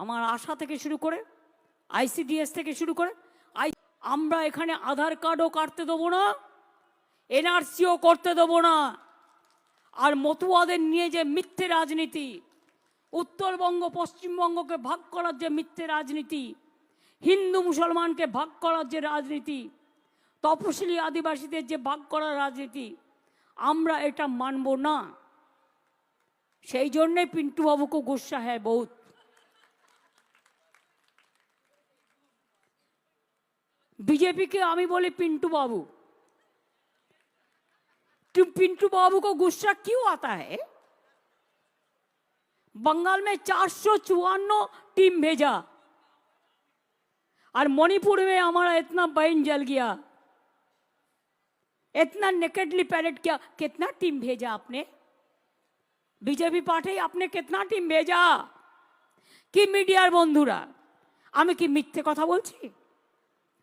আমার আশা থেকে শুরু করে আইসিডিএস থেকে শুরু করে আমরা এখানে আধার কার্ডও কাটতে দেবো না, এনআরসিও করতে দেবো না। আর মতুয়াদের নিয়ে যে মিথ্যে রাজনীতি, উত্তরবঙ্গ পশ্চিমবঙ্গকে ভাগ করার যে মিথ্যে রাজনীতি, হিন্দু মুসলমানকে ভাগ করার যে রাজনীতি, তপশিলি আদিবাসীদের যে ভাগ করার রাজনীতি, আমরা এটা মানব না। সেই জন্যে পিন্টু বাবুকে গুस्सा है बहुत। बीजेपी के आमी बोले पिंटू बाबू, पिंटू बाबू को गुस्सा क्यों आता है? बंगाल में 454 टीम भेजा और मणिपुर में हमारा इतना बहन जल गया, इतना नेकेडली पैरेड किया। कितना टीम भेजा आपने? बीजेपी पार्टी आपने कितना टीम भेजा? कि मीडियार बंधुरा आमी कि मिथ्ये कथा बोलছি?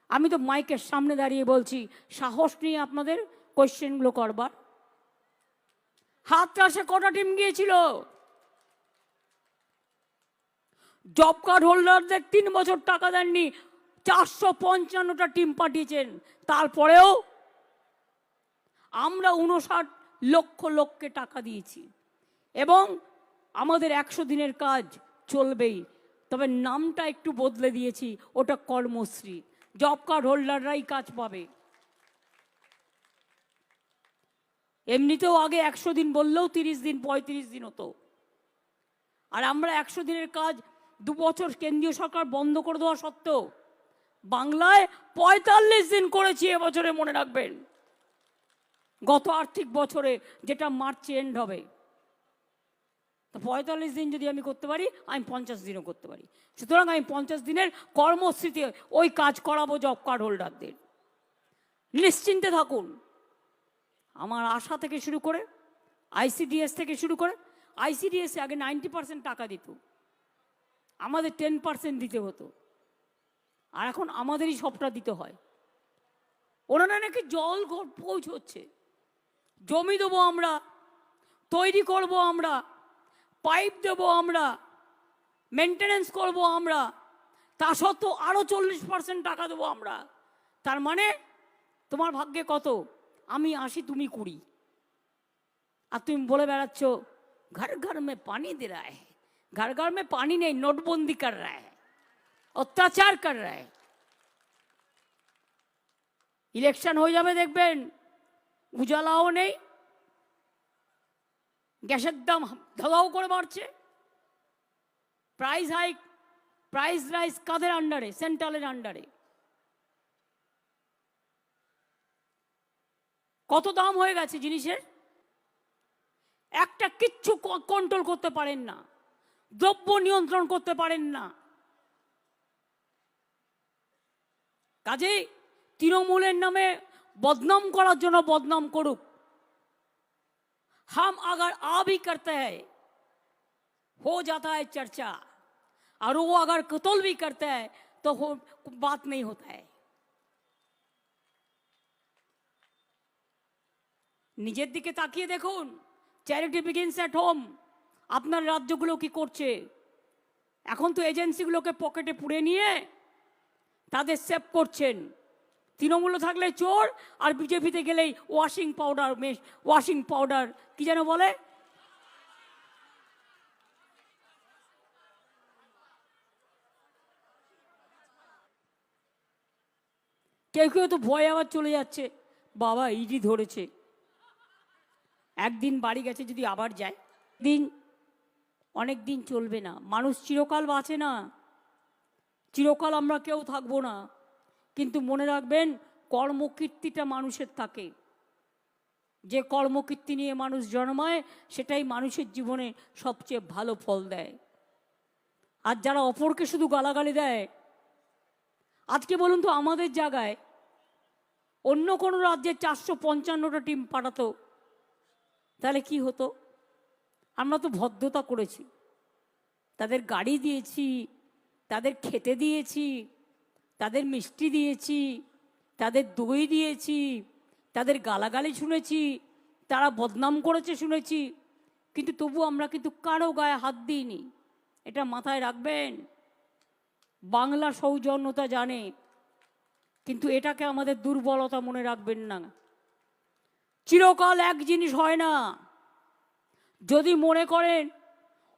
আমি তো মাইকের সামনে দাঁড়িয়ে বলছি, সাহস নিয়ে আপনাদের কোশ্চেনগুলো করবার। হাতরাসে কটা টিম গিয়েছিল? জব কার্ড হোল্ডারদের 3 বছর টাকা দেননি, 455টা টিম পাঠিয়েছেন। তারপরেও আমরা 59 লক্ষ লোককে টাকা দিয়েছি এবং আমাদের 100 দিনের কাজ চলবেই। তবে নামটা একটু বদলে দিয়েছি, ওটা কর্মশ্রী। জব কার্ড হোল্ডাররাই কাজ পাবে। এমনিতেও আগে 100 দিন বললেও 30 দিন 35 দিন হতো, আর আমরা 100 দিনের কাজ 2 বছর কেন্দ্রীয় সরকার বন্ধ করে দেওয়া সত্ত্বেও বাংলায় 45 দিন করেছি এবছরে, মনে রাখবেন। গত আর্থিক বছরে, যেটা মার্চে এন্ড হবে। তো 45 দিন যদি আমি করতে পারি, আমি 50 দিনও করতে পারি। সুতরাং আমি 50 দিনের কর্মসূচিতে ওই কাজ করাবো জব কার্ড হোল্ডারদের। নিশ্চিন্তে থাকুন। আমার আশা থেকে শুরু করে আইসিডিএস থেকে শুরু করে, আইসিডিএস আগে 90% টাকা দিত, আমাদের 10% দিতে হতো, আর এখন আমাদেরই সবটা দিতে হয়। ওনারা নাকি জল পৌঁছচ্ছে, জমি দেবো আমরা, তৈরি করব আমরা, পাইপ দেবো আমরা, মেনটেনেন্স করব আমরা, তা সত্ত্বেও আরও 40% টাকা দেবো আমরা। তার মানে তোমার ভাগ্যে কত? আমি 80 তুমি 20। আর তুমি বলে বেড়াচ্ছ ঘর ঘর মে পানি দে রা হ্যায়। ঘর ঘর মে পানি নেই, নোটবন্দি কর রা হ্যায়, অত্যাচার কর রা হ্যায়। ইলেকশন হয়ে যাবে দেখবেন, উজালাও নেই, গ্যাসের দাম ধাগাও করে বাড়ছে, প্রাইস হাইক, প্রাইস রাইজ কাদের আন্ডারে? সেন্ট্রালের আন্ডারে। কত দাম হয়ে গেছে জিনিসের, একটা কিচ্ছু কন্ট্রোল করতে পারেন না, দ্রব্য নিয়ন্ত্রণ করতে পারেন না। কাজেই তৃণমূলের নামে বদনাম করার জন্য বদনাম করুক। हम अगर आ भी करते हैं हो जाता है चर्चा, और वो अगर कत्ल भी करते हैं तो बात नहीं होता है। নিজের দিকে তাকিয়ে দেখুন, চ্যারিটি বিগিনস অ্যাট হোম। আপনার রাজ্যগুলো কি করছে? এখন তো এজেন্সিগুলোকে পকেটে পুড়ে নিয়ে তাদের সেভ করছেন। তৃণমূল থাকলে চোর, আর বিজেপিতে গেলেই ওয়াশিং পাউডার কি যেন বলে, কেউ কেউ তো ভয় আবার চলে যাচ্ছে, বাবা ইডি ধরেছে, একদিন বাড়ি গেছে যদি আবার যায়। অনেক দিন চলবে না, মানুষ চিরকাল বাঁচে না, চিরকাল আমরা কেউ থাকবো না। কিন্তু মনে রাখবেন, কর্মকীর্তিটা মানুষের থাকে। যে কর্মকীর্তি নিয়ে মানুষ জন্মায়, সেটাই মানুষের জীবনে সবচেয়ে ভালো ফল দেয়। আর যারা অপরকে শুধু গালাগালি দেয়, আজকে বলুন তো আমাদের জায়গায় অন্য কোনো রাজ্যে 455টা টিম পাঠাতো, তাহলে কি হতো? আমরা তো ভদ্রতা করেছি, তাদের গাড়ি দিয়েছি, তাদের খেতে দিয়েছি, তাদের মিষ্টি দিয়েছি, তাদের দই দিয়েছি, তাদের গালাগালি শুনেছি, তারা বদনাম করেছে শুনেছি, কিন্তু তবু আমরা কিন্তু কারো গায়ে হাত দিইনি। এটা মাথায় রাখবেন। বাংলা সৌজন্যতা জানে, কিন্তু এটাকে আমাদের দুর্বলতা মনে রাখবেন না। চিরকাল এক জিনিস হয় না। যদি মনে করেন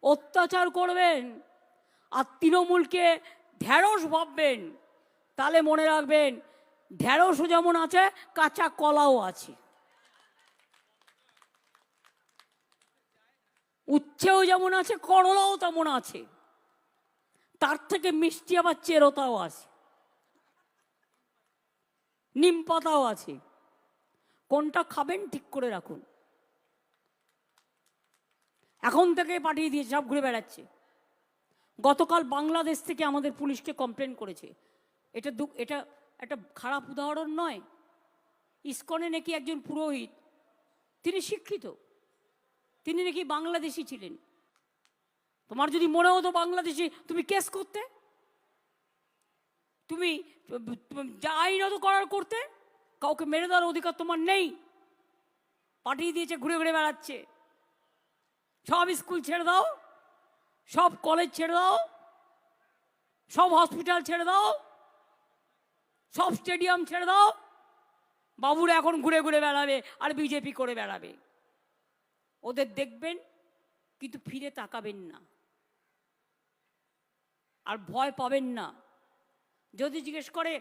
অত্যাচার করবেন আর তৃণমূলকে ঢ্যাঁড়স ভাববেন, তাহলে মনে রাখবেন ঢ্যাঁড়সও যেমন আছে, কাঁচা কলাও আছে। উচ্ছেও যেমন আছে, করলাও তেমন আছে। তার থেকে মিষ্টি আবার চেরোতাও আছে, নিম পাতাও আছে। কোনটা খাবেন ঠিক করে রাখুন। এখন থেকে পাঠিয়ে দিয়েছে, সব ঘুরে বেড়াচ্ছে। গতকাল বাংলাদেশ থেকে আমাদের পুলিশকে কমপ্লেন করেছে। এটা একটা খারাপ উদাহরণ নয়। ইসকনে নাকি একজন পুরোহিত, তিনি শিক্ষিত, তিনি নাকি বাংলাদেশি ছিলেন। তোমার যদি মনে হতো বাংলাদেশি, তুমি কেস করতে, তুমি যা আইনত করার করতে। কাউকে মেরে দেওয়ার অধিকার তোমার নেই। পাঠিয়ে দিয়েছে, ঘুরে ঘুরে বেড়াচ্ছে। সব স্কুল ছেড়ে দাও, সব কলেজ ছেড়ে দাও, সব হসপিটাল ছেড়ে দাও, সব স্টেডিয়াম ছেড়ে দাও। বাবুরা এখন ঘুরে ঘুরে বেড়াবে আর বিজেপি করে বেড়াবে। ওদের দেখবেন কিন্তু ফিরে তাকাবেন না, আর ভয় পাবেন না। যদি জিজ্ঞেস করে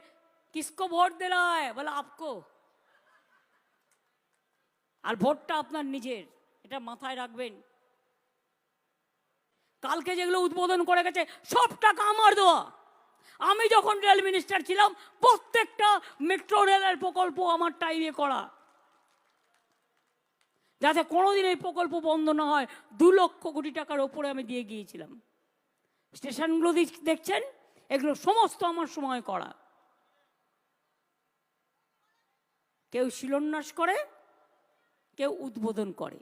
কিসকো ভোট দেনা হয়, বলে আপকো। আর ভোটটা আপনার নিজের, এটা মাথায় রাখবেন। কালকে যেগুলো উদ্বোধন করে গেছে সব টাকা আমার দেওয়া। আমি যখন রেল মিনিস্টার ছিলাম প্রত্যেকটা মেট্রো রেলের প্রকল্প আমার টাইমে করা, যাতে কোনোদিন এই প্রকল্প বন্ধ না হয়। 2 লক্ষ কোটি টাকার ওপরে আমি দিয়ে গিয়েছিলাম। স্টেশনগুলো দেখছেন, এগুলো সমস্ত আমার সময় করা। কেউ শিলান্যাস করে, কেউ উদ্বোধন করে।